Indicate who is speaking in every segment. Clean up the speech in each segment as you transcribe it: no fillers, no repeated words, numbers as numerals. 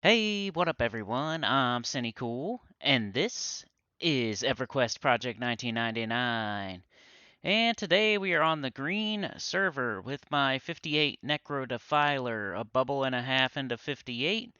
Speaker 1: Hey, what up everyone? I'm Sinnycool, and this is Everquest Project 1999. And today we are on the green server with my 58 Necro Defiler, a bubble and a half into 58.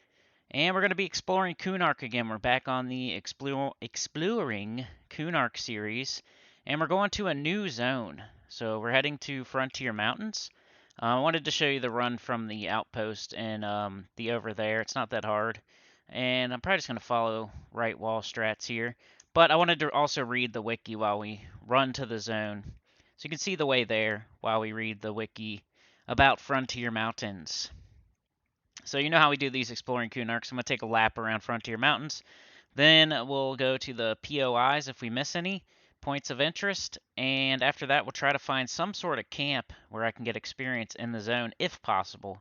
Speaker 1: And we're going to be exploring KUNARK again. We're back on the exploring KUNARK series, and we're going to a new zone. So we're heading to Frontier Mountains. I wanted to show you the run from the outpost and the over there. It's not that hard. And I'm probably just going to follow right wall strats here. But I wanted to also read the wiki while we run to the zone. So you can see the way there while we read the wiki about Frontier Mountains. So you know how we do these exploring KUNARKs. I'm going to take a lap around Frontier Mountains. Then we'll go to the POIs if we miss any, points of interest, and after that we'll try to find some sort of camp where I can get experience in the zone if possible.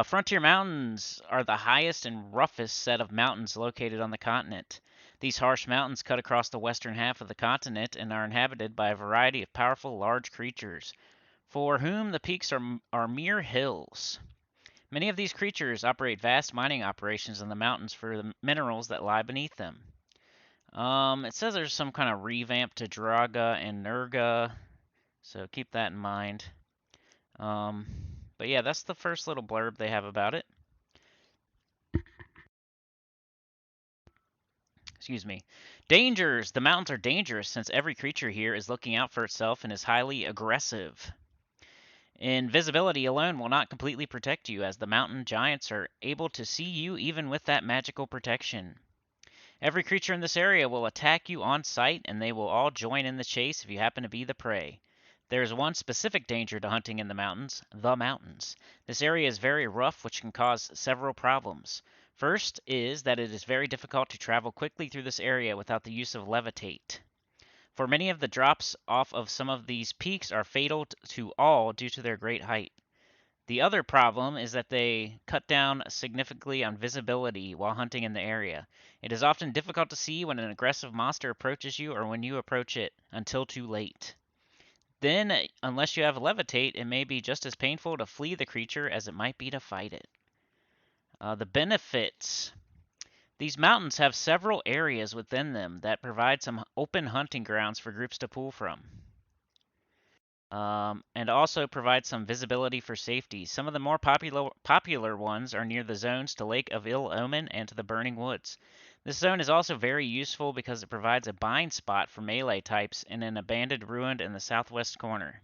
Speaker 1: Frontier Mountains are the highest and roughest set of mountains located on the continent. These harsh mountains cut across the western half of the continent and are inhabited by a variety of powerful large creatures, for whom the peaks are mere hills. Many of these creatures operate vast mining operations in the mountains for the minerals that lie beneath them. It says there's some kind of revamp to Droga and Nurga, so keep that in mind. Um, but yeah, that's the first little blurb they have about it. Excuse me. Dangers! The mountains are dangerous since every creature here is looking out for itself and is highly aggressive. Invisibility alone will not completely protect you, as the mountain giants are able to see you even with that magical protection. Every creature in this area will attack you on sight, and they will all join in the chase if you happen to be the prey. There is one specific danger to hunting in the mountains: the mountains. This area is very rough, which can cause several problems. First is that it is very difficult to travel quickly through this area without the use of levitate, for many of the drops off of some of these peaks are fatal to all due to their great height. The other problem is that they cut down significantly on visibility while hunting in the area. It is often difficult to see when an aggressive monster approaches you or when you approach it, until too late. Then, unless you have levitate, it may be just as painful to flee the creature as it might be to fight it. The benefits. These mountains have several areas within them that provide some open hunting grounds for groups to pull from. And also provide some visibility for safety. Some of the more popular ones are near the zones to Lake of Ill Omen and to the Burning Woods. This zone is also very useful because it provides a bind spot for melee types in an abandoned ruin in the southwest corner.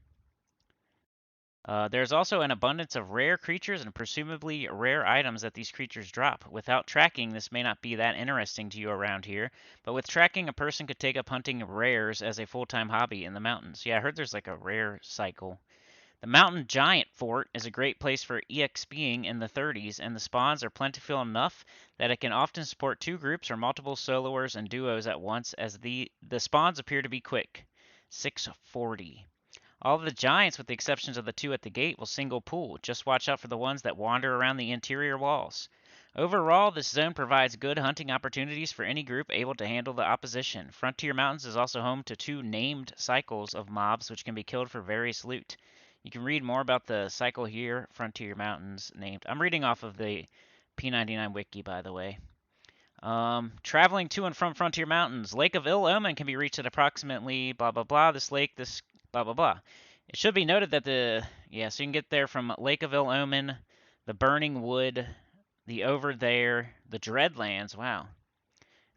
Speaker 1: There's also an abundance of rare creatures and presumably rare items that these creatures drop. Without tracking, this may not be that interesting to you around here, but with tracking, a person could take up hunting rares as a full-time hobby in the mountains. Yeah, I heard there's like a rare cycle. The Mountain Giant Fort is a great place for EXPing in the 30s, and the spawns are plentiful enough that it can often support two groups or multiple soloers and duos at once, as the spawns appear to be quick. 640. All of the giants, with the exceptions of the two at the gate, will single pool. Just watch out for the ones that wander around the interior walls. Overall, this zone provides good hunting opportunities for any group able to handle the opposition. Frontier Mountains is also home to two named cycles of mobs which can be killed for various loot. You can read more about the cycle here, Frontier Mountains named. I'm reading off of the P99 wiki, by the way. Traveling to and from Frontier Mountains. Lake of Ill Omen can be reached at approximately blah blah blah. This lake, this blah blah blah. It should be noted that so you can get there from Lake of Ill Omen, the Burning Wood, the Over There, the Dreadlands. Wow.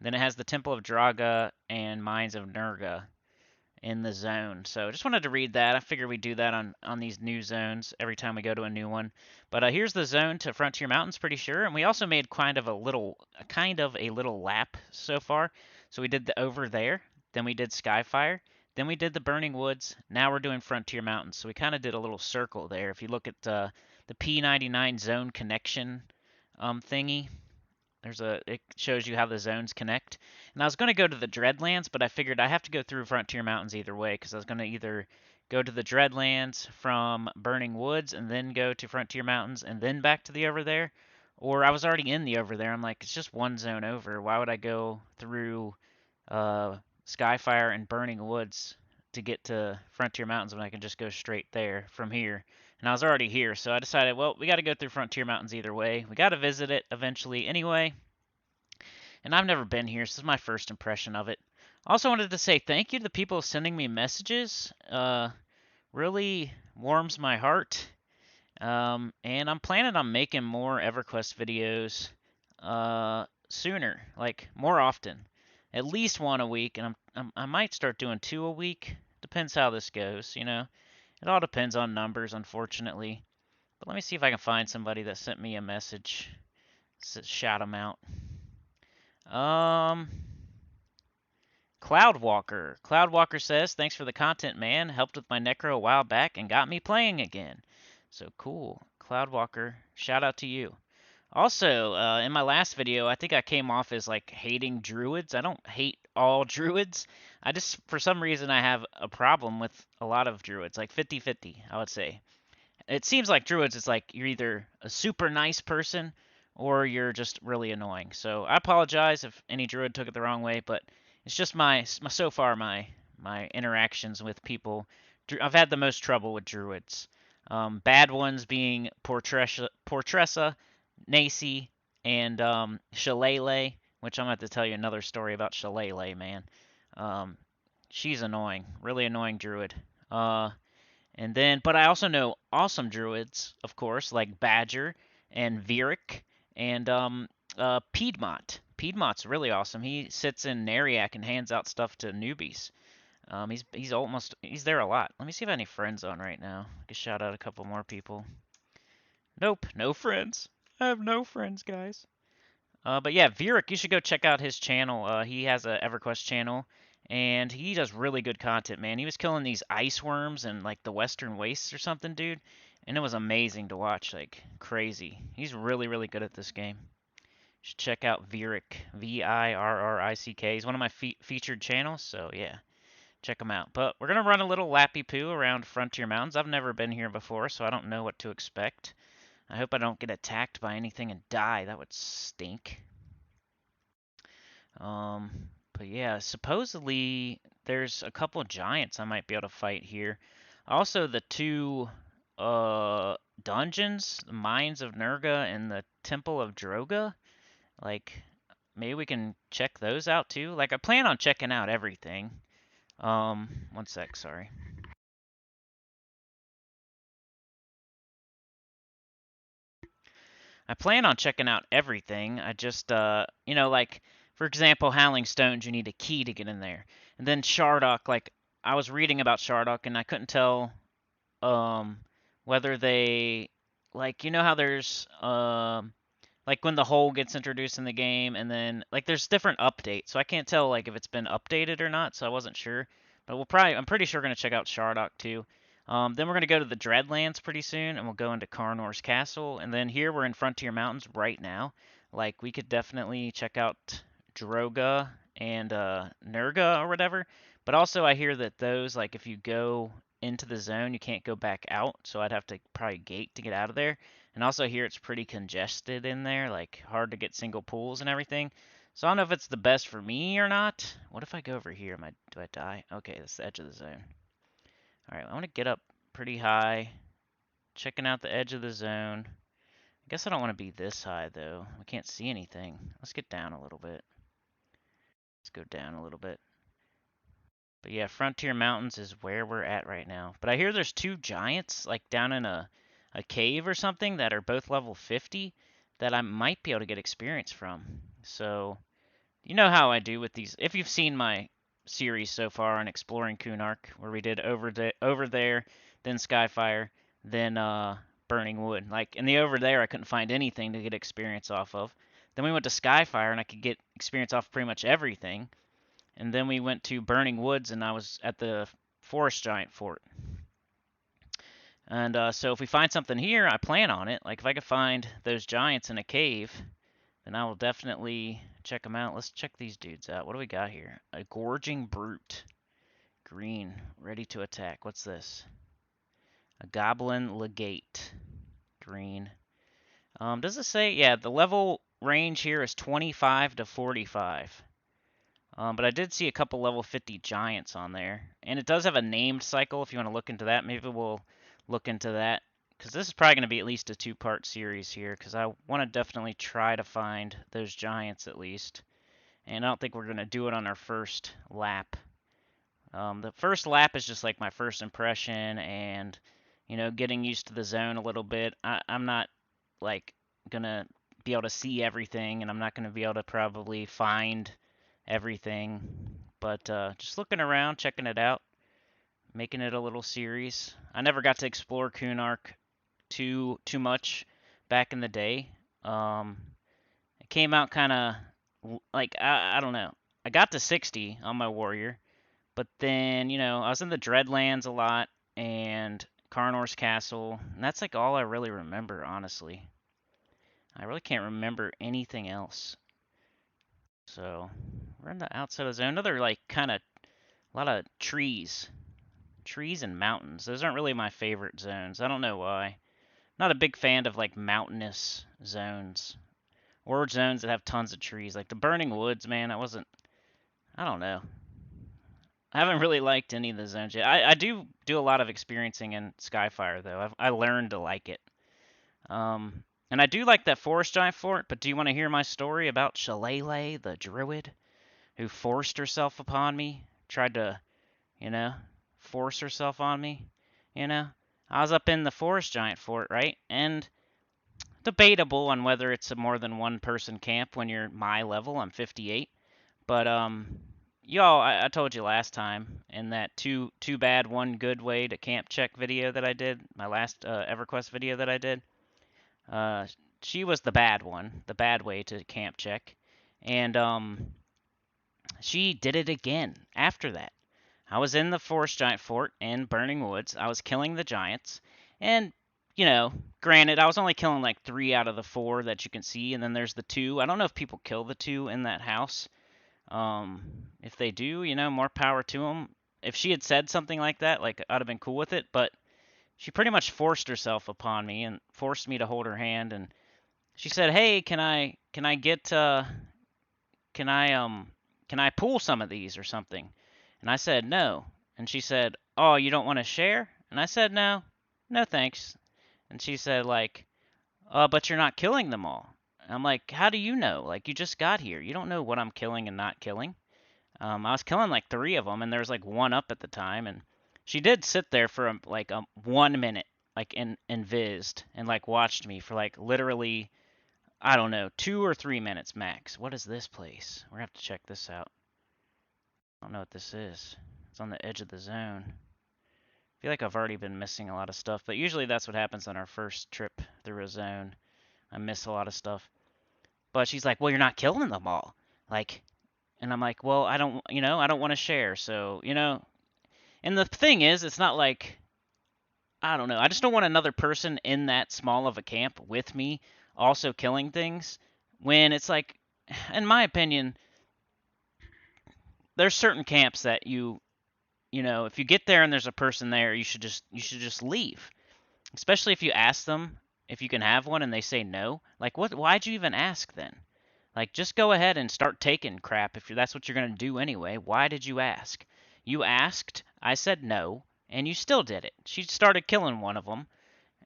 Speaker 1: Then it has the Temple of Droga and Mines of Nurga in the zone. So just wanted to read that. I figured we'd do that on these new zones every time we go to a new one. But here's the zone to Frontier Mountains, pretty sure. And we also made kind of a little lap so far. So we did the Over There, then we did Skyfire, then we did the Burning Woods. Now we're doing Frontier Mountains. So we kind of did a little circle there. If you look at the P99 zone connection thingy, it shows you how the zones connect. And I was going to go to the Dreadlands, but I figured I have to go through Frontier Mountains either way, because I was going to either go to the Dreadlands from Burning Woods and then go to Frontier Mountains and then back to the Over There, or I was already in the Over There. I'm like, it's just one zone over. Why would I go through Skyfire and Burning Woods to get to Frontier Mountains when I can just go straight there from here? And I was already here, so I decided, well, we got to go through Frontier Mountains either way. We got to visit it eventually anyway. And I've never been here, so this is my first impression of it. Also wanted to say thank you to the people sending me messages. Really warms my heart. And I'm planning on making more EverQuest videos sooner, like more often. At least one a week, and I might start doing two a week. Depends how this goes, you know. It all depends on numbers, unfortunately. But let me see if I can find somebody that sent me a message. Shout them out. Um, Cloudwalker. Cloudwalker says, thanks for the content, man. Helped with my necro a while back and got me playing again. So cool. Cloudwalker, shout out to you. Also, in my last video, I think I came off as like hating druids. I don't hate all druids. I just, for some reason, I have a problem with a lot of druids, like 50-50, I would say. It seems like druids, it's like you're either a super nice person or you're just really annoying. So I apologize if any druid took it the wrong way, but it's just my so far my interactions with people. I've had the most trouble with druids. Bad ones being Portressa, Nacy, and Shillelagh, which I'm going to have to tell you another story about Shillelagh, man. Um, she's annoying, really annoying druid. And then, but I also know awesome druids, of course, like Badger and Virik and Piedmont. Piedmont's really awesome. He sits in Nariak and hands out stuff to newbies. He's there a lot. Let me see if I have any friends on right now. I can shout out a couple more people. Nope, no friends. I have no friends, guys. But yeah, Virik, you should go check out his channel. He has a EverQuest channel, and he does really good content, man. He was killing these ice worms in like the Western Wastes or something, dude, and it was amazing to watch, like crazy. He's really, really good at this game. You should check out Virik, Virrick. He's one of my featured channels, so yeah, check him out. But we're gonna run a little lappy poo around Frontier Mountains. I've never been here before, so I don't know what to expect. I hope I don't get attacked by anything and die. That would stink. But yeah, supposedly there's a couple of giants I might be able to fight here. Also, the two uh dungeons, the Mines of Nurga and the Temple of Droga. Like, maybe we can check those out too. Like, I plan on checking out everything. One sec, sorry. I plan on checking out everything. I just, you know, like, for example, Howling Stones, you need a key to get in there. And then Shardock, like, I was reading about Shardock and I couldn't tell, um, whether they, like, you know how there's, like when the hole gets introduced in the game and then, like, there's different updates. So I can't tell, like, if it's been updated or not, so I wasn't sure. But I'm pretty sure we're going to check out Shardock too. Then we're going to go to the Dreadlands pretty soon, and we'll go into Karnor's Castle. And then here we're in Frontier Mountains right now. Like, we could definitely check out Droga and Nurga or whatever. But also, I hear that those, like, if you go into the zone, you can't go back out. So I'd have to probably gate to get out of there. And also, here it's pretty congested in there, like, hard to get single pools and everything. So I don't know if it's the best for me or not. What if I go over here? Do I die? Okay, that's the edge of the zone. Alright, I want to get up pretty high, checking out the edge of the zone. I guess I don't want to be this high, though. I can't see anything. Let's get down a little bit. Let's go down a little bit. But yeah, Frontier Mountains is where we're at right now. But I hear there's two giants, like down in a cave or something, that are both level 50 that I might be able to get experience from. So, you know how I do with these. If you've seen my series so far on exploring KUNARK, where we did over there, then Skyfire, then Burning Wood. Like in the over there, I couldn't find anything to get experience off of. Then we went to Skyfire, and I could get experience off pretty much everything. And then we went to Burning Woods, and I was at the Forest Giant Fort. And so if we find something here, I plan on it. Like if I could find those giants in a cave, then I will definitely check them out. Let's check these dudes out. What do we got here? A Gorging Brute. Green. Ready to attack. What's this? A Goblin Legate. Green. Does it say? Yeah, the level range here is 25 to 45. But I did see a couple level 50 giants on there. And it does have a named cycle if you want to look into that. Maybe we'll look into that because this is probably going to be at least a 2-part series here, because I want to definitely try to find those giants at least. And I don't think we're going to do it on our first lap. The first lap is just like my first impression and, you know, getting used to the zone a little bit. I'm not like going to be able to see everything, and I'm not going to be able to probably find everything. But just looking around, checking it out, making it a little series. I never got to explore KUNARK too much back in the day. It came out kind of like I don't know. I got to 60 on my warrior, but then you know I was in the Dreadlands a lot and Karnor's Castle, and that's like all I really remember, honestly. I really can't remember anything else. So we're in the outside of the zone. Another like kind of a lot of trees, trees and mountains. Those aren't really my favorite zones. I don't know why. Not a big fan of like mountainous zones or zones that have tons of trees. Like the Burning Woods, man, I don't know. I haven't really liked any of the zones yet. I do a lot of experiencing in Skyfire though. I learned to like it. And I do like that forest giant fort. But do you want to hear my story about Shalele, the druid, who forced herself upon me? Tried to, you know, force herself on me. You know, I was up in the forest giant fort, right? And debatable on whether it's a more than one person camp when you're my level. I'm 58. But y'all, I told you last time in that two bad one good way to camp check video that I did, my last EverQuest video that I did. She was the bad one, the bad way to camp check, and she did it again after that. I was in the Forest Giant Fort in Burning Woods. I was killing the giants, and you know, granted, I was only killing like 3 out of the 4 that you can see, and then there's the 2. I don't know if people kill the 2 in that house. If they do, you know, more power to them. If she had said something like that, like I'd have been cool with it, but she pretty much forced herself upon me and forced me to hold her hand, and she said, "Hey, can I get can I pull some of these or something?" And I said, "No." And she said, "Oh, you don't want to share?" And I said, "No. No, thanks." And she said like, "But you're not killing them all." And I'm like, "How do you know? Like you just got here. You don't know what I'm killing and not killing." I was killing like 3 of them, and there was like 1 up at the time, and she did sit there for like 1 minute, like in vised, and like watched me for like literally, I don't know, 2 or 3 minutes max. What is this place? We're gonna have to check this out. I don't know what this is. It's on the edge of the zone. I feel like I've already been missing a lot of stuff, but usually that's what happens on our first trip through a zone. I miss a lot of stuff. But she's like, "Well, you're not killing them all." Like, and I'm like, "Well, I don't, you know, I don't want to share." So, you know, and the thing is, it's not like, I don't know, I just don't want another person in that small of a camp with me also killing things when it's like, in my opinion, there's certain camps that you know, if you get there and there's a person there, you should just leave. Especially if you ask them if you can have one and they say no. Like why'd you even ask then? Like just go ahead and start taking crap if that's what you're going to do anyway. Why did you ask? You asked, I said no, and you still did it. She started killing one of them,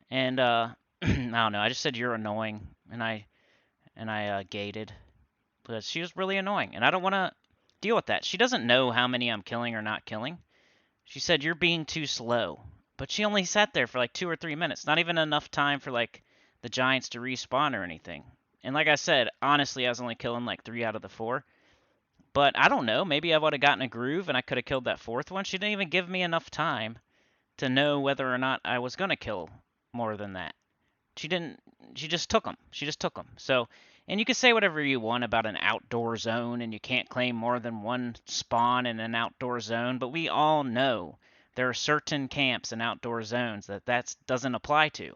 Speaker 1: and I don't know. I just said you're annoying, and I gated, but she was really annoying, and I don't want to deal with that. She doesn't know how many I'm killing or not killing. She said you're being too slow, but she only sat there for like 2 or 3 minutes. Not even enough time for like the giants to respawn or anything. And like I said, honestly, I was only killing like 3 out of the 4. But I don't know. Maybe I would have gotten a groove and I could have killed that 4th one. She didn't even give me enough time to know whether or not I was going to kill more than that. She didn't. She just took them. She just took them. So, and you can say whatever you want about an outdoor zone, and you can't claim more than one spawn in an outdoor zone. But we all know there are certain camps and outdoor zones that doesn't apply to.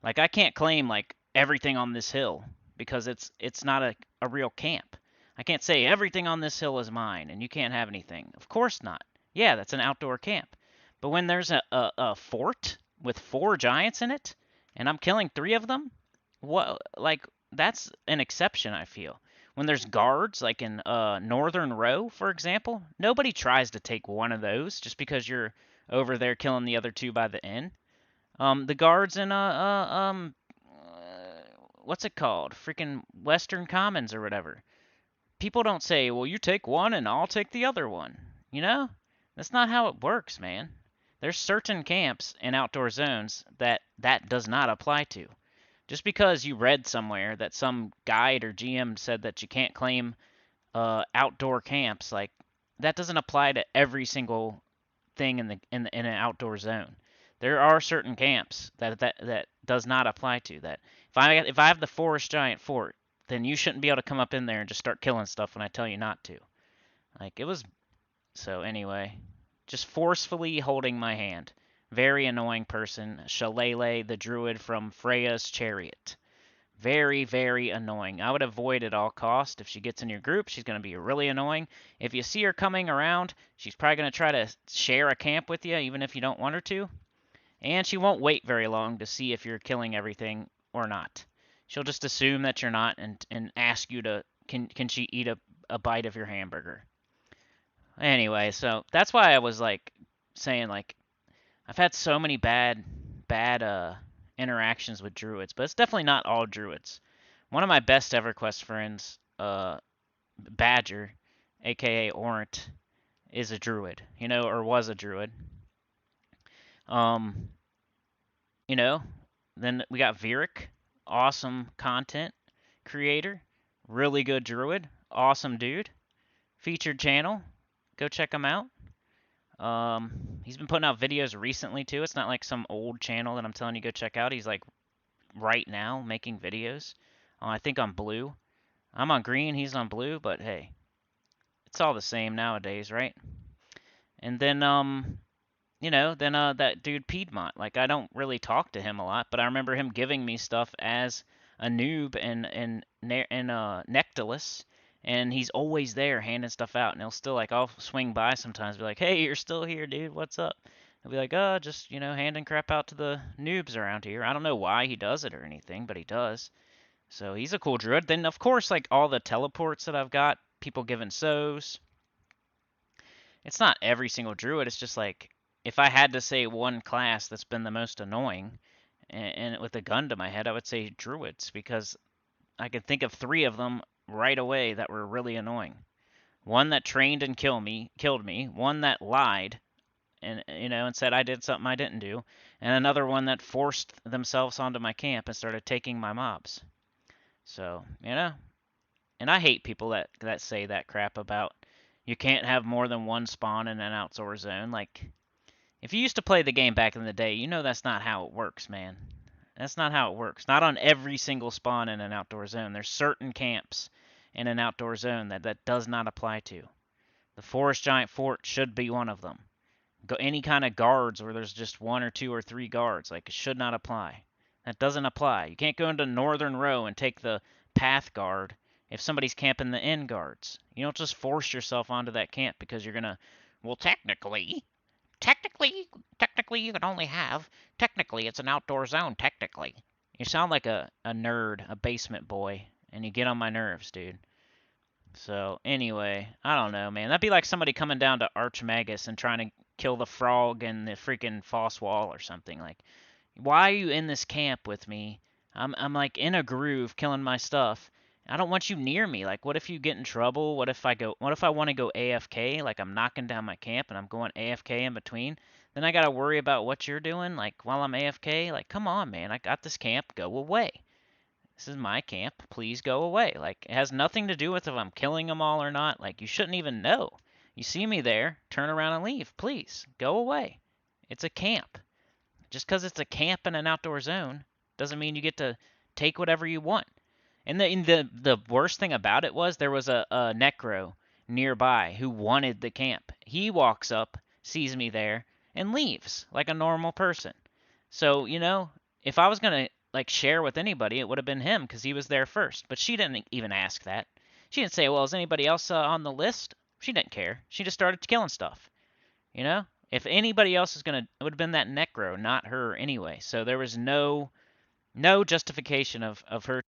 Speaker 1: Like I can't claim like everything on this hill because it's not a real camp. I can't say everything on this hill is mine and you can't have anything. Of course not. Yeah, that's an outdoor camp. But when there's a fort with 4 giants in it, and I'm killing 3 of them, what, like, that's an exception, I feel. When there's guards, like in Northern Row, for example, nobody tries to take one of those just because you're over there killing the other 2 by the inn. The guards in what's it called? Freaking Western Commons or whatever. People don't say, "Well, you take one and I'll take the other one." You know? That's not how it works, man. There's certain camps and outdoor zones that does not apply to. Just because you read somewhere that some guide or GM said that you can't claim outdoor camps, like that doesn't apply to every single thing in an outdoor zone. There are certain camps that does not apply to that. If I have the forest giant fort, then you shouldn't be able to come up in there and just start killing stuff when I tell you not to. Like it was so anyway, just forcefully holding my hand. Very annoying person, Shalele the druid from Freya's chariot. Very, very annoying. I would avoid at all cost. If she gets in your group, she's going to be really annoying. If you see her coming around, she's probably going to try to share a camp with you, even if you don't want her to. And she won't wait very long to see if you're killing everything or not. She'll just assume that you're not and ask you to, can she eat a bite of your hamburger? Anyway, so that's why I was like saying like I've had so many bad interactions with druids, but it's definitely not all druids. One of my best EverQuest friends, Badger, aka Orant, is a druid, or was a druid. Um, you know, then we got Virik, awesome content creator, really good druid, awesome dude, featured channel, go check him out. He's been putting out videos recently too. It's not like some old channel that I'm telling you go check out. He's like right now making videos. I think on blue. I'm on green, he's on blue, but hey, it's all the same nowadays, right? And then that dude Piedmont. Like I don't really talk to him a lot, but I remember him giving me stuff as a noob and Nectalus, and he's always there handing stuff out. And he'll still like I'll swing by sometimes, be like, "Hey, you're still here, dude? What's up?" He'll be like, "Oh, just handing crap out to the noobs around here." I don't know why he does it or anything, but he does. So he's a cool druid. Then of course, like all the teleports that I've got, people giving sows. It's not every single druid. It's just like if I had to say one class that's been the most annoying, and with a gun to my head, I would say druids because I could think of 3 of them right away that were really annoying. One that trained and killed me. One that lied and said I did something I didn't do, and another one that forced themselves onto my camp and started taking my mobs. So and I hate people that say that crap about you can't have more than one spawn in an outdoor zone. Like if you used to play the game back in the day, you know that's not how it works, man. That's not how it works. Not on every single spawn in an outdoor zone. There's certain camps in an outdoor zone that does not apply to. The Forest Giant Fort should be one of them. Go any kind of guards where there's just 1 or 2 or 3 guards, like it should not apply. That doesn't apply. You can't go into Northern Row and take the path guard if somebody's camping the end guards. You don't just force yourself onto that camp because you're gonna. Well, technically, you can only have. Technically, it's an outdoor zone. Technically, you sound like a nerd, a basement boy, and you get on my nerves, dude. So anyway, I don't know, man. That'd be like somebody coming down to Archmagus and trying to kill the frog in the freaking Foss Wall or something. Like, why are you in this camp with me? I'm like in a groove killing my stuff. I don't want you near me. Like, what if you get in trouble? What if I want to go AFK? Like, I'm knocking down my camp and I'm going AFK in between. Then I gotta worry about what you're doing, like while I'm AFK. Like, come on, man. I got this camp. Go away. This is my camp. Please go away. Like, it has nothing to do with if I'm killing them all or not. Like, you shouldn't even know. You see me there, turn around and leave. Please, go away. It's a camp. Just because it's a camp in an outdoor zone doesn't mean you get to take whatever you want. And the worst thing about it was there was a necro nearby who wanted the camp. He walks up, sees me there, and leaves like a normal person. So, if I was gonna like share with anybody, it would have been him because he was there first. But she didn't even ask that. She didn't say, "Well, is anybody else on the list?" She didn't care. She just started killing stuff. You know, if anybody else is gonna, it would have been that necro, not her anyway. So there was no justification of her.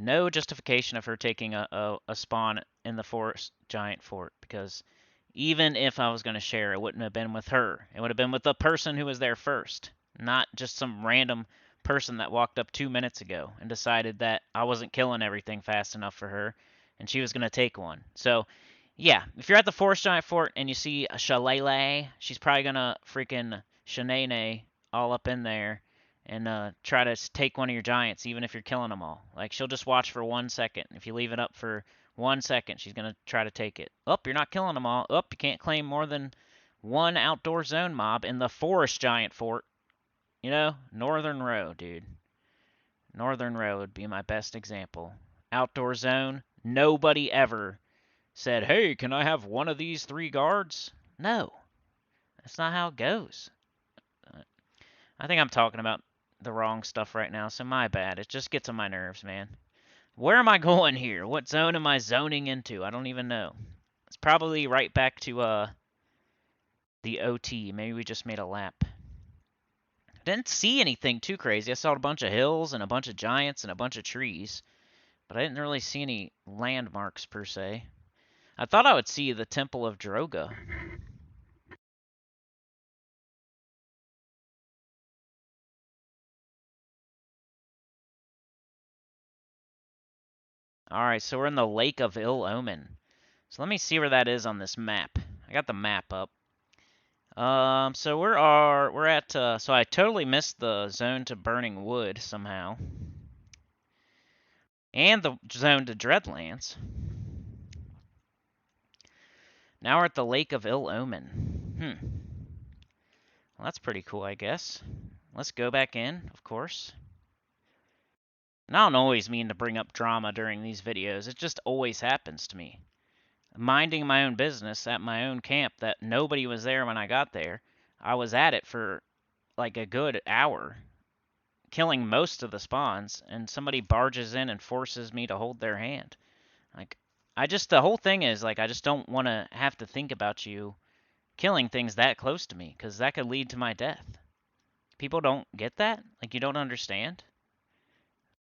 Speaker 1: No justification of her taking a spawn in the forest giant fort because Even if I was going to share, it wouldn't have been with her. It would have been with the person who was there first, not just some random person that walked up 2 minutes ago and decided that I wasn't killing everything fast enough for her and she was going to take one. So, yeah, if you're at the Forest Giant Fort and you see a Shillelagh, she's probably going to freaking Shanae all up in there and try to take one of your giants, even if you're killing them all. Like, she'll just watch for 1 second. If you leave it up for 1 second, she's going to try to take it. Oh, you're not killing them all. Oh, you can't claim more than one outdoor zone mob in the Forest Giant Fort. You know, Northern Row, dude. Northern Row would be my best example. Outdoor zone, nobody ever said, hey, can I have one of these 3 guards? No, that's not how it goes. I think I'm talking about the wrong stuff right now, so my bad. It just gets on my nerves, man. Where am I going here? What zone am I zoning into? I don't even know. It's probably right back to the OT. Maybe we just made a lap. Didn't see anything too crazy. I saw a bunch of hills and a bunch of giants and a bunch of trees, but I didn't really see any landmarks per se. I thought I would see the Temple of Droga. Alright, so we're in the Lake of Ill Omen. So let me see where that is on this map. I got the map up. So we're at, so I totally missed the zone to Burning Wood somehow. And the zone to Dreadlands. Now we're at the Lake of Ill Omen. Well, that's pretty cool, I guess. Let's go back in, of course. And I don't always mean to bring up drama during these videos. It just always happens to me. Minding my own business at my own camp that nobody was there when I got there. I was at it for like a good hour, killing most of the spawns, and somebody barges in and forces me to hold their hand. Like, the whole thing is, like, I just don't want to have to think about you killing things that close to me, because that could lead to my death. People don't get that? Like, you don't understand?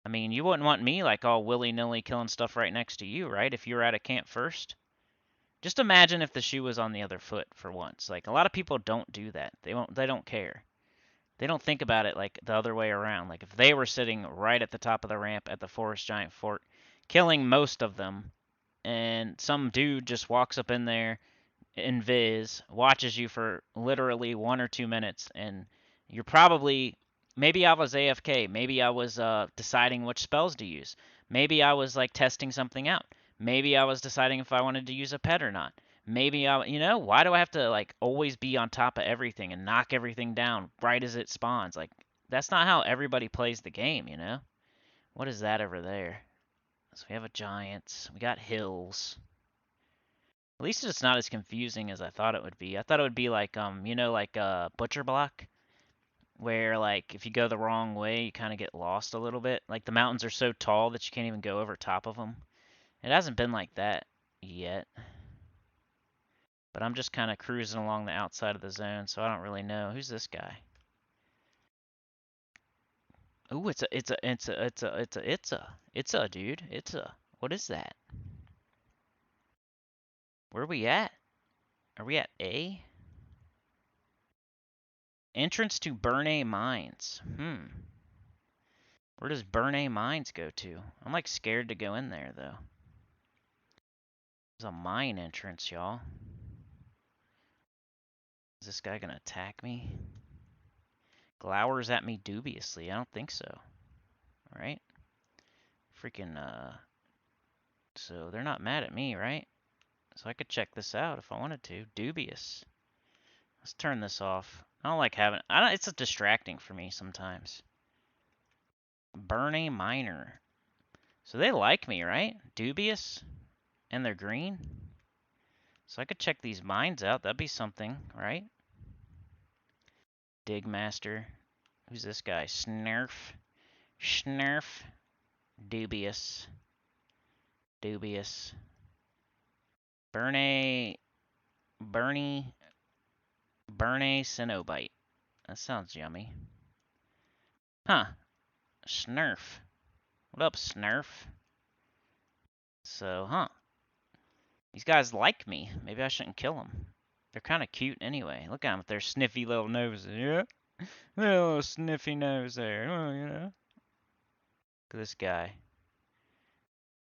Speaker 1: I mean, you wouldn't want me, like, all willy-nilly killing stuff right next to you, right? If you were at a camp first? Just imagine if the shoe was on the other foot for once. Like, a lot of people don't do that. They don't care. They don't think about it like the other way around. Like, if they were sitting right at the top of the ramp at the Forest Giant Fort, killing most of them, and some dude just walks up in there, invis, watches you for literally 1 or 2 minutes, and you're probably, maybe I was AFK, maybe I was deciding which spells to use, maybe I was like testing something out, maybe I was deciding if I wanted to use a pet or not, maybe why do I have to like always be on top of everything and knock everything down right as it spawns? Like, that's not how everybody plays the game, you know? What is that over there? So we have a giant, we got hills. At least it's not as confusing as I thought it would be. I thought it would be like, like a butcher block, where like if you go the wrong way, you kind of get lost a little bit. Like the mountains are so tall that you can't even go over top of them. It hasn't been like that yet. But I'm just kind of cruising along the outside of the zone, so I don't really know. Who's this guy? Ooh, it's a dude. What is that? Where are we at? Are we at A? Entrance to Burnay Mines. Where does Burnay Mines go to? I'm like scared to go in there though. There's a mine entrance, y'all. Is this guy gonna attack me? Glowers at me dubiously. I don't think so. Right? Freaking, so they're not mad at me, right? So I could check this out if I wanted to. Dubious. Let's turn this off. I don't like having, it's distracting for me sometimes. Burnay Miner. So they like me, right? Dubious? And they're green? So I could check these mines out. That'd be something, right? Digmaster. Who's this guy? Snurf. Snurf. Dubious. Dubious. Burnay. Bernie. Burnay Cenobite. That sounds yummy. Huh. Snurf. What up, Snurf? So, huh. These guys like me. Maybe I shouldn't kill them. They're kind of cute anyway. Look at them with their sniffy little noses. Yeah, little sniffy nose there. Oh, you know. Look at this guy.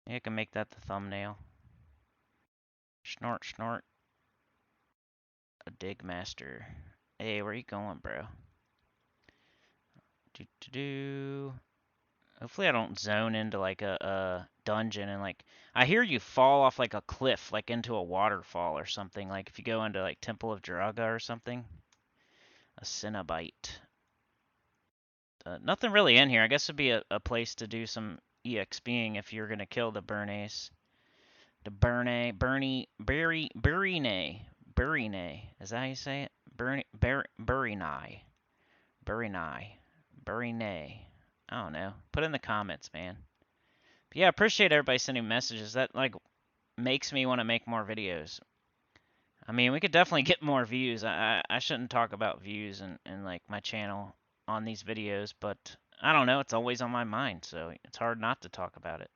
Speaker 1: Maybe I can make that the thumbnail. Snort, snort. A dig master. Hey, where you going, bro? Do do do. Hopefully I don't zone into like a dungeon and like I hear you fall off like a cliff, like into a waterfall or something. Like if you go into like Temple of Droga or something. A Cinnabite. Nothing really in here. I guess it'd be a place to do some EXPing if you're gonna kill the Burnace. The Burnace, Burine. Is that how you say it? Burine. Burine. I don't know. Put in the comments, man. But yeah, I appreciate everybody sending messages. That like makes me want to make more videos. I mean, we could definitely get more views. I shouldn't talk about views and like my channel on these videos, but I don't know. It's always on my mind, so it's hard not to talk about it.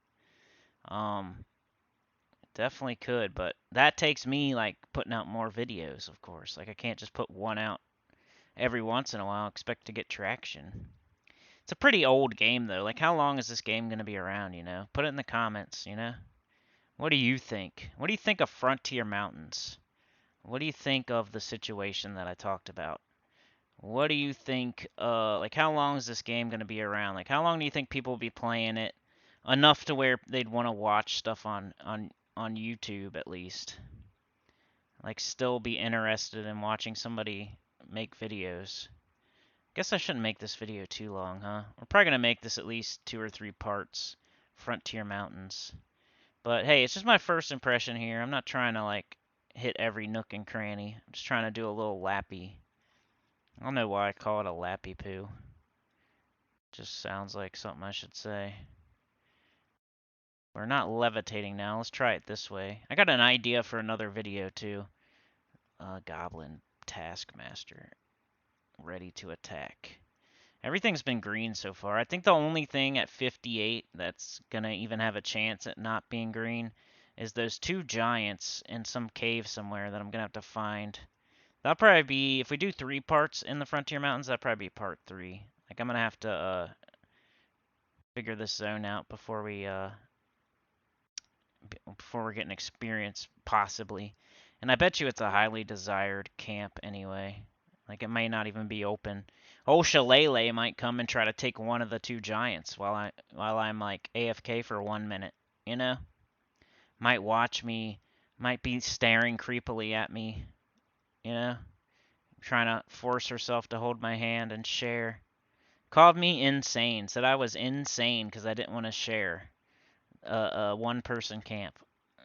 Speaker 1: Definitely could, but that takes me like putting out more videos, of course. Like I can't just put one out every once in a while, expect to get traction. It's a pretty old game though. Like how long is this game going to be around, you know? Put it in the comments, you know? What do you think? What do you think of Frontier Mountains? What do you think of the situation that I talked about? What do you think, like how long is this game going to be around? Like how long do you think people will be playing it enough to where they'd want to watch stuff on YouTube at least? Like still be interested in watching somebody make videos. Guess I shouldn't make this video too long, huh? We're probably going to make this at least 2 or 3 parts. Frontier Mountains. But hey, it's just my first impression here. I'm not trying to like hit every nook and cranny. I'm just trying to do a little lappy. I don't know why I call it a lappy poo. Just sounds like something I should say. We're not levitating now. Let's try it this way. I got an idea for another video too. Goblin Taskmaster. Ready to attack. Everything's been green so far. I think the only thing at 58 that's gonna even have a chance at not being green is those 2 giants in some cave somewhere that I'm gonna have to find. That'll probably be, if we do 3 parts in the Frontier Mountains, that'll probably be part 3. Like, I'm gonna have to, figure this zone out before we're getting experience, possibly. And I bet you it's a highly desired camp anyway. Like, it may not even be open. Oh, Shillelagh might come and try to take one of the 2 giants while I'm, like, AFK for 1 minute, you know? Might watch me, might be staring creepily at me, you know? Trying to force herself to hold my hand and share. Called me insane. Said I was insane because I didn't want to share a one-person camp.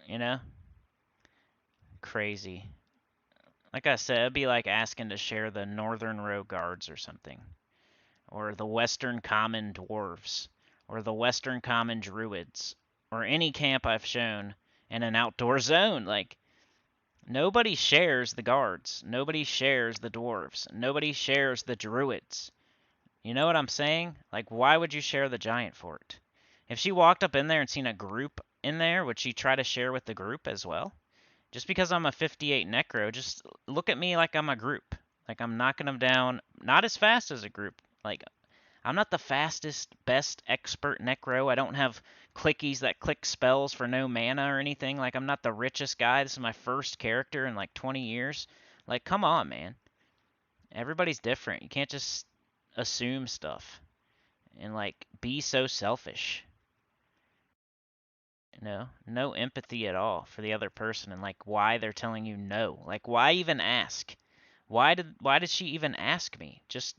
Speaker 1: You know? Crazy. Like I said, it'd be like asking to share the Northern Row Guards or something. Or the Western Common Dwarves. Or the Western Common Druids. Or any camp I've shown in an outdoor zone. Like, nobody shares the guards. Nobody shares the dwarves. Nobody shares the druids. You know what I'm saying? Like, why would you share the giant fort? If she walked up in there and seen a group in there, would she try to share with the group as well? Just because I'm a 58 necro, just look at me like I'm a group. Like, I'm knocking them down, not as fast as a group. Like, I'm not the fastest, best expert necro. I don't have clickies that click spells for no mana or anything. Like, I'm not the richest guy. This is my first character in like 20 years. Like, come on, man. Everybody's different. You can't just assume stuff and like be so selfish. You know, no empathy at all for the other person and like why they're telling you no. Like why even ask? Why did she even ask me? Just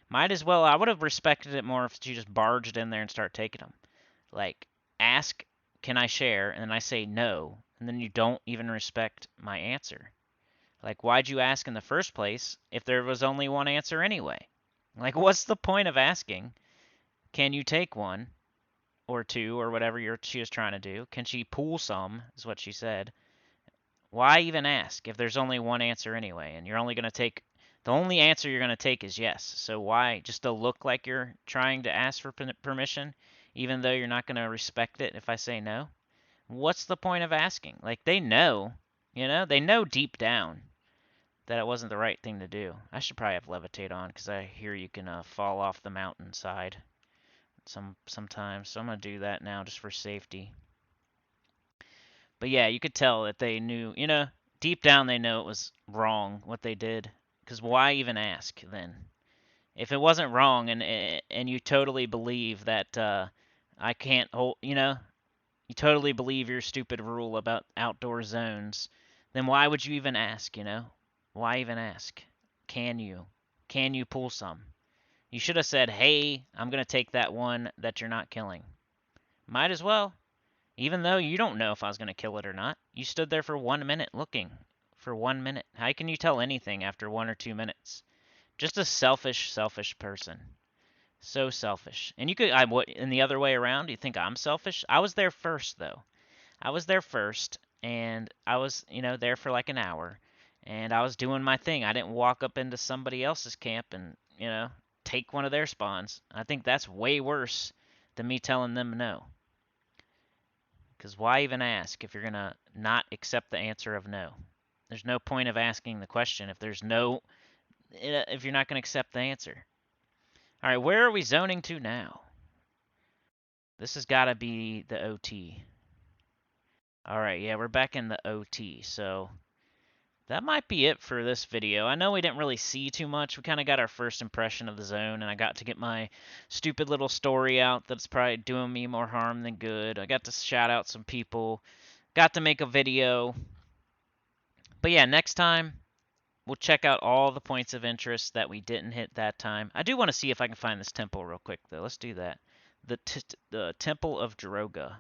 Speaker 1: might as well, I would have respected it more if she just barged in there and started taking them. Like ask, can I share? And then I say no, and then you don't even respect my answer. Like why'd you ask in the first place if there was only one answer anyway? Like what's the point of asking? Can you take one or 2 or whatever she was trying to do? Can she pool some, is what she said. Why even ask if there's only one answer anyway, and you're only going to take, the only answer you're going to take is yes. So why, just to look like you're trying to ask for permission, even though you're not going to respect it if I say no? What's the point of asking? Like, they know. You know, they know deep down that it wasn't the right thing to do. I should probably have levitate on because I hear you can fall off the mountainside sometimes. So I'm gonna do that now just for safety. But yeah, you could tell that they knew, you know, deep down they know it was wrong what they did. Because why even ask then? If it wasn't wrong and you totally believe that I can't hold, you know, you totally believe your stupid rule about outdoor zones, then why would you even ask, you know? Why even ask? Can you? Can you pull some? You should have said, hey, I'm going to take that one that you're not killing. Might as well. Even though you don't know if I was going to kill it or not. You stood there for 1 minute looking. For 1 minute. How can you tell anything after 1 or 2 minutes? Just a selfish person. So selfish. And you could, what, in the other way around, you think I'm selfish? I was there first, though. I was there first, and I was, you know, there for like an hour, and I was doing my thing. I didn't walk up into somebody else's camp and, you know, take one of their spawns. I think that's way worse than me telling them no. Because why even ask if you're going to not accept the answer of no? There's no point of asking the question if there's no, if you're not going to accept the answer. All right, where are we zoning to now? This has got to be the OT. All right, yeah, we're back in the OT, so that might be it for this video. I know we didn't really see too much. We kind of got our first impression of the zone, and I got to get my stupid little story out that's probably doing me more harm than good. I got to shout out some people, got to make a video. But yeah, next time, we'll check out all the points of interest that we didn't hit that time. I do want to see if I can find this temple real quick, though. Let's do that. The Temple of Droga.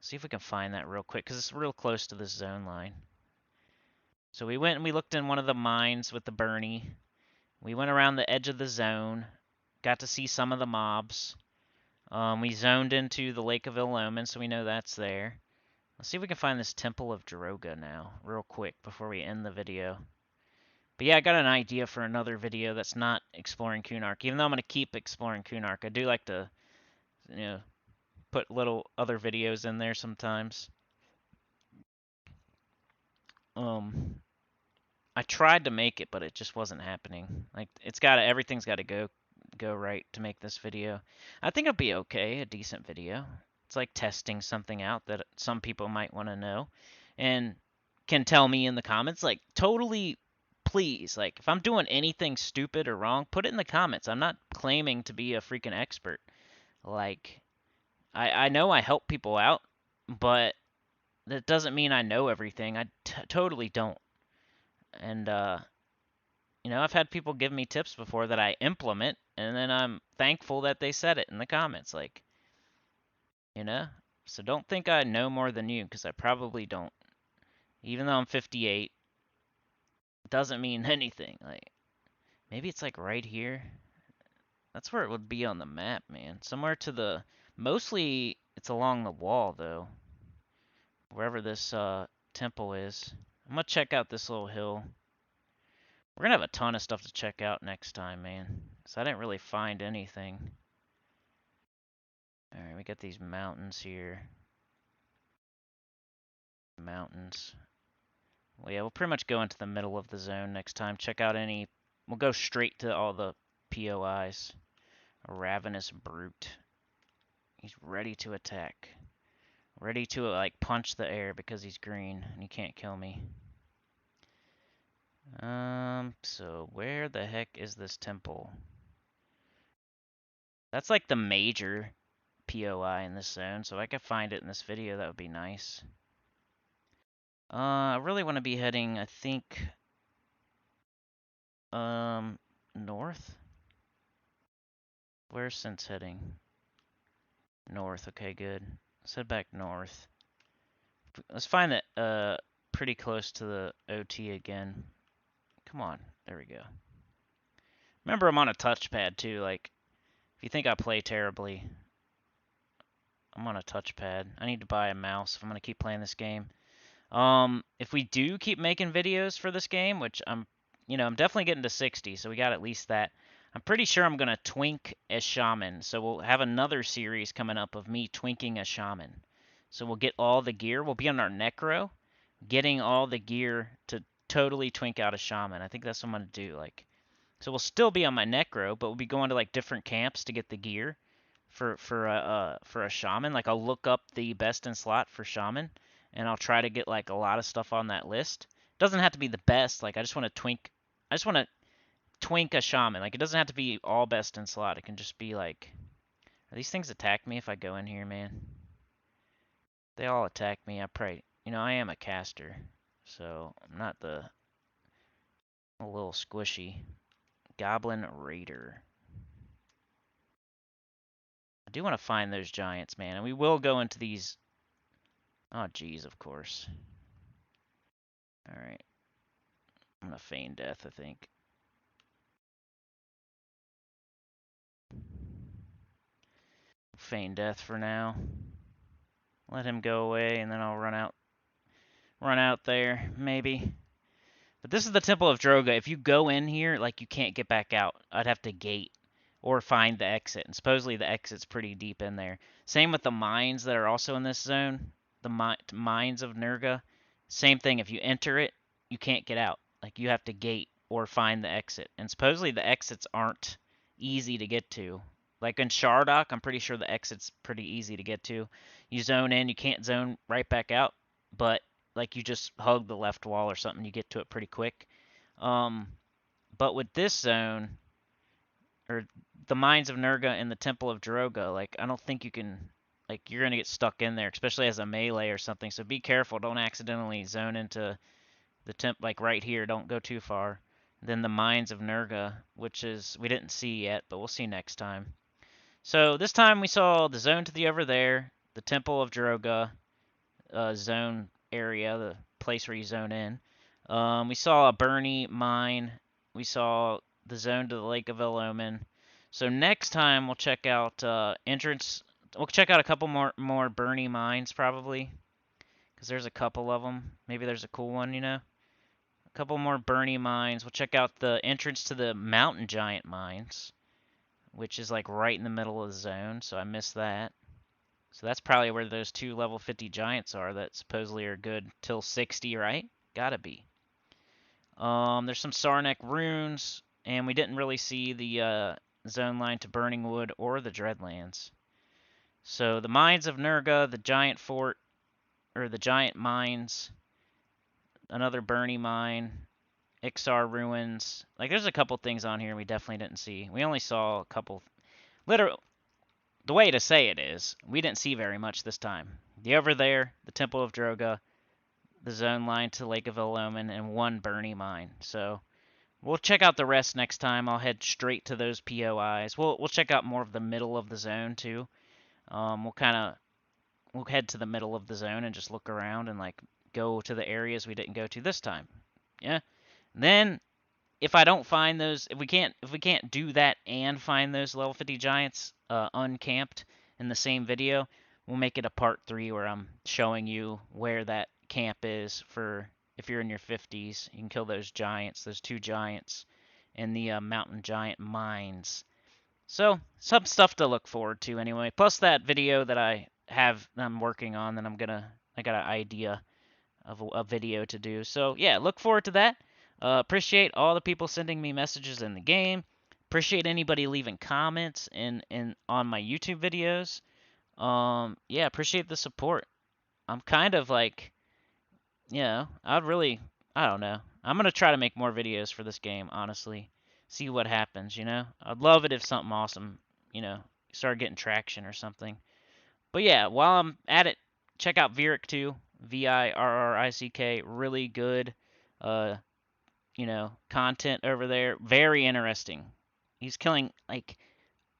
Speaker 1: See if we can find that real quick, because it's real close to this zone line. So we went and we looked in one of the mines with the Bernie. We went around the edge of the zone. Got to see some of the mobs. We zoned into the Lake of Ill-Omen, so we know that's there. Let's see if we can find this Temple of Droga now, real quick, before we end the video. But yeah, I got an idea for another video that's not exploring KUNARK. Even though I'm going to keep exploring KUNARK, I do like to, you know, put little other videos in there sometimes. I tried to make it, but it just wasn't happening. Like everything's got to go right to make this video. I think it'll be okay, a decent video. It's like testing something out that some people might want to know, and can tell me in the comments. Like totally, please. Like if I'm doing anything stupid or wrong, put it in the comments. I'm not claiming to be a freaking expert. Like I know I help people out, but that doesn't mean I know everything. I totally don't. And you know, I've had people give me tips before that I implement, and then I'm thankful that they said it in the comments, like, you know? So don't think I know more than you, because I probably don't. Even though I'm 58, it doesn't mean anything. Like, maybe it's like right here. That's where it would be on the map, man. Somewhere to the, mostly it's along the wall, though. Wherever this temple is. I'm gonna check out this little hill. We're gonna have a ton of stuff to check out next time, man. So I didn't really find anything. Alright, we got these mountains here. Mountains. Well, yeah, we'll pretty much go into the middle of the zone next time. Check out any... We'll go straight to all the POIs. A ravenous brute. He's ready to attack. Ready to, like, punch the air because he's green and he can't kill me. So where the heck is this temple? That's like the major POI in this zone, so if I could find it in this video, that would be nice. I really want to be heading, I think, north? Where's Sense heading? North, okay, good. Let's head back north. Let's find that, pretty close to the OT again. Come on, there we go. Remember, I'm on a touchpad, too, like, if you think I play terribly, I'm on a touchpad. I need to buy a mouse if I'm gonna keep playing this game. If we do keep making videos for this game, which I'm definitely getting to 60, so we got at least that. I'm pretty sure I'm gonna twink a shaman, so we'll have another series coming up of me twinking a shaman. So we'll get all the gear. We'll be on our necro. getting all the gear to totally twink out a shaman. I think that's what I'm gonna do. Like, so we'll still be on my necro, but we'll be going to like different camps to get the gear for a shaman. Like, I'll look up the best in slot for shaman, and I'll try to get like a lot of stuff on that list. Doesn't have to be the best. Like, I just want to twink. I just want to twink a shaman. Like, it doesn't have to be all best in slot. It can just be like, are these things attack me if I go in here, man? They all attack me. I pray. You know, I am a caster, so I'm not a little squishy. Goblin Raider. I do want to find those giants, man, and we will go into these. Oh, geez, of course. All right. I'm gonna feign death, I think. Feign death for now. Let him go away, and then I'll run out there, maybe. But this is the Temple of Droga. If you go in here, like, you can't get back out. I'd have to gate or find the exit. And supposedly the exit's pretty deep in there. Same with the mines that are also in this zone. The mines of Nurga. Same thing. If you enter it, you can't get out. Like, you have to gate or find the exit. And supposedly the exits aren't easy to get to. Like in Shardok, I'm pretty sure the exit's pretty easy to get to. You zone in, you can't zone right back out. But like, you just hug the left wall or something, you get to it pretty quick. But with this zone, or the Mines of Nurga and the Temple of Droga, like, I don't think you can, like, you're gonna get stuck in there, especially as a melee or something. So be careful, don't accidentally zone into the like right here, don't go too far. Then the Mines of Nurga, which is, we didn't see yet, but we'll see next time. So this time we saw the zone to the over there, the Temple of Droga, zone area, the place where you zone in. We saw a Bernie mine. We saw the zone to the Lake of El Omen. So next time we'll check out entrance. We'll check out a couple more Bernie mines probably, because there's a couple of them. Maybe there's a cool one, you know. A couple more Bernie mines. We'll check out the entrance to the Mountain Giant mines, which is like right in the middle of the zone. So I missed that. So that's probably where those two level 50 giants are that supposedly are good till 60, right? Gotta be. There's some Sarnek runes, and we didn't really see the zone line to Burning Wood or the Dreadlands. So the Mines of Nurga, the Giant Fort, or the Giant Mines, another Bernie mine, Ixar ruins. Like, there's a couple things on here we definitely didn't see. We only saw a couple. Literally, the way to say it is, we didn't see very much this time. The over there, the Temple of Droga, the zone line to Lake of El Omen, and one Bernie mine. So we'll check out the rest next time. I'll head straight to those POIs. We'll check out more of the middle of the zone too. We'll head to the middle of the zone and just look around and like go to the areas we didn't go to this time. Yeah. And then if I don't find those, if we can't do that and find those level 50 giants uncamped in the same video, we'll make it a part 3 where I'm showing you where that camp is for if you're in your 50s. You can kill those giants, those two giants, in the mountain giant mines. So some stuff to look forward to anyway. Plus that video that I'm working on, that I got an idea of a video to do. So yeah, look forward to that. Appreciate all the people sending me messages in the game. Appreciate anybody leaving comments on my YouTube videos. Yeah, appreciate the support. I'm kind of like, I don't know. I'm gonna try to make more videos for this game, honestly. See what happens, you know? I'd love it if something awesome, you know, started getting traction or something. But yeah, while I'm at it, check out Virrick too. Virrick. Really good, content over there. Very interesting. He's killing like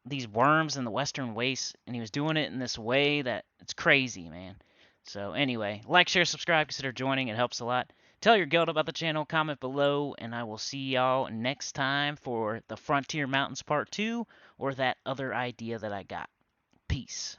Speaker 1: these worms in the Western Wastes, and he was doing it in this way that it's crazy, man. So anyway, like, share, subscribe, consider joining. It helps a lot. Tell your guild about the channel, comment below, and I will see y'all next time for the Frontier Mountains Part 2 or that other idea that I got. Peace.